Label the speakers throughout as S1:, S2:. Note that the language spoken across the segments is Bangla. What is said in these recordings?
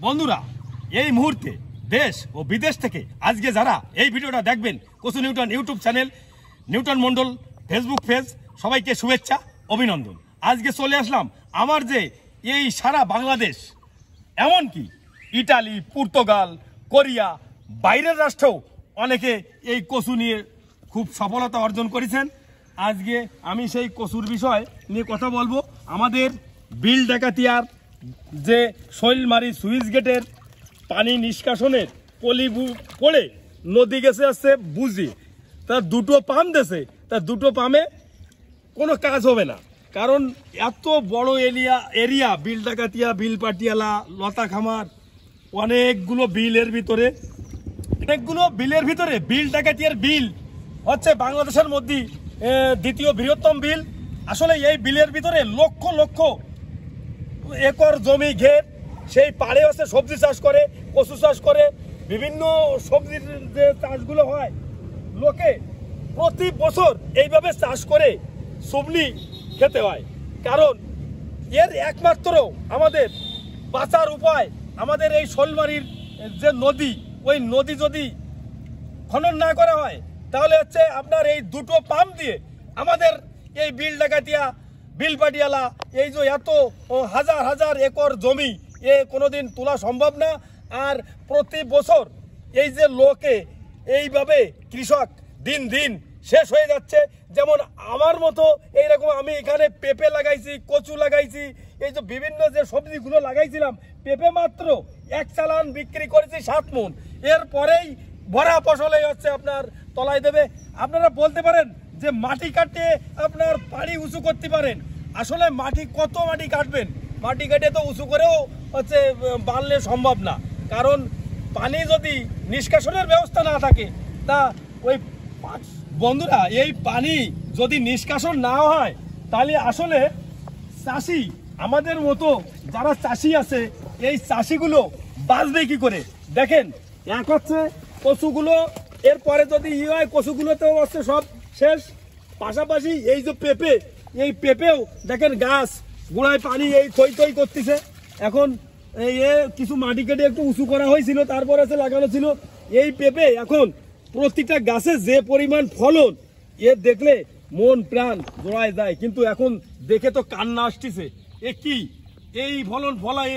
S1: বন্ধুরা, এই মুহূর্তে দেশ ও বিদেশ থেকে আজকে যারা এই ভিডিওটা দেখবেন, কচু Newton YouTube channel, Newton Mondal Facebook page, সবাইকে শুভেচ্ছা অভিনন্দন। আজকে চলে আসলাম আমার যে এই সারা বাংলাদেশ, এমনকি ইটালি, পর্তুগাল, কোরিয়া, বাইরের রাষ্ট্রেও অনেকে এই কচু নিয়ে খুব সফলতা অর্জন করেছেন। আজকে আমি সেই কচুর বিষয় নিয়ে কথা বলবো। আমাদের বিল ডাকাতিয়ার যে শৈলমারি সুইচ গেটের পানি নিষ্কাশনের পলি পড়ে নদী গেছে আসছে বুঝি, তার দুটো পাম্প দেছে, তার দুটো পাম্পে কোনো কাজ হবে না। কারণ এত বড় এরিয়া বিল ডাকাতিয়া, বিল পাটিয়ালা, লতা খামার, অনেকগুলো বিলের ভিতরে বিল ডাকাতিয়ার বিল হচ্ছে বাংলাদেশের মধ্যে দ্বিতীয় বৃহত্তম বিল। আসলে এই বিলের ভিতরে লক্ষ লক্ষ একর জমি ঘের, সেই পাড়ে হচ্ছে সবজি চাষ করে, কচু চাষ করে, বিভিন্ন সবজির যে চাষগুলো হয়, লোকে প্রতি বছর এইভাবে চাষ করে সবজি খেতে হয়। কারণ এর একমাত্র আমাদের বাঁচার উপায় আমাদের এই শৈলমারির যে নদী, ওই নদী যদি খনন না করা হয় তাহলে হচ্ছে আপনার এই দুটো পাম্প দিয়ে আমাদের এই বিল ডাকাতিয়া, বিল পাটিয়ালা, এই যে এত হাজার হাজার একর জমি কোনোদিন তোলা সম্ভব না। আর প্রতি বছর এই যে লোকে এইভাবে কৃষক দিন দিন শেষ হয়ে যাচ্ছে। যেমন আমার মতো এইরকম আমি এখানে পেঁপে লাগাইছি, কচু লাগাইছি, এই যে বিভিন্ন যে সবজিগুলো লাগাইছিলাম, পেঁপে মাত্র এক চালান বিক্রি করেছি 7 মণ। এরপরেই ভরা ফসলে হচ্ছে আপনার তলায় দেবে। আপনারা বলতে পারেন যে মাটি কাটে আপনার পানি উঁচু করতে পারেন। আসলে কত মাটি কাটবেন? মাটি কেটে তো উঁচু করেও হচ্ছে বাড়লে সম্ভব না। কারণ পানি যদি নিষ্কাশনের ব্যবস্থা না থাকে, তা ওই বন্ধুরা, এই পানি যদি নিষ্কাশন না হয় তাহলে আসলে চাষি, আমাদের মতো যারা চাষি আছে, এই চাষিগুলো বাঁচবে কি করে? দেখেন, এক হচ্ছে কচুগুলো, এরপরে যদি হয় কচুগুলোতেও হচ্ছে সব শেষ। পাশাপাশি এই যে পেঁপে, এই পেঁপেও দেখেন গাছ গোড়ায় পানি এই থই করতেছে। এখন এই কিছু মাটি কেটে একটু উঁচু করা হয়েছিল, তারপর আছে লাগানো ছিল। এই পেঁপে এখন প্রতিটা গাছে যে পরিমাণ ফলন, দেখলে মন প্রাণ জোড়ায় যায়। কিন্তু এখন দেখে তো কান্না আসতেছে, কি এই ফলায়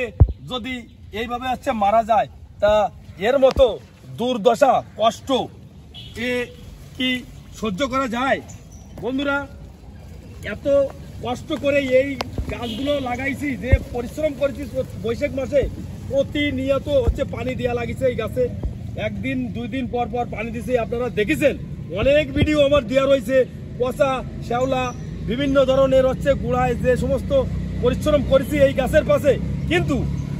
S1: যদি এইভাবে হচ্ছে মারা যায়, তা এর মতো দুর্দশা কষ্ট কি সহ্য করা যায়? বন্ধুরা, এত কষ্ট করে এই গাছগুলো লাগাইছি, যে পরিশ্রম করেছি বৈশাখ মাসে, প্রতিনিয়ত হচ্ছে পানি দেওয়া লাগিছে এই গাছে। একদিন 2 দিন পর পর পানি দিছে। আপনারা দেখেছেন, অনেক ভিডিও আমার দেওয়া রয়েছে। পচা শ্যাওলা বিভিন্ন ধরনের হচ্ছে গুড়ায় যে সমস্ত পরিশ্রম করেছি এই গাছের পাশে। কিন্তু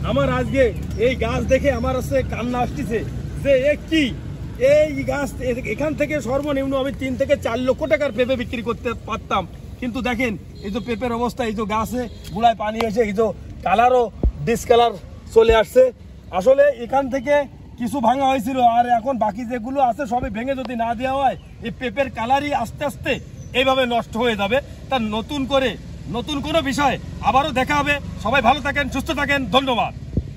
S1: আমার আজকে এই গাছ দেখে আমার হচ্ছে কান্না আসতেছে যে কি এই গাছ, এখান থেকে সর্বনিম্ন আমি 3 থেকে 4 লক্ষ টাকার পেঁপে বিক্রি করতে পারতাম। কিন্তু দেখেন এই যে পেঁপের অবস্থা, এই যে গাছে গুড়ায় পানি এসে এই যে কালারও ডিসকালার চলে আসছে। আসলে এখান থেকে কিছু ভাঙা হয়েছিল, আর এখন বাকি যেগুলো আছে সবই ভেঙে যদি না দেওয়া হয়, এই পেঁপের কালারই আস্তে আস্তে এইভাবে নষ্ট হয়ে যাবে। তার নতুন কোনো বিষয় আবারও দেখা হবে। সবাই ভালো থাকেন, সুস্থ থাকেন, ধন্যবাদ।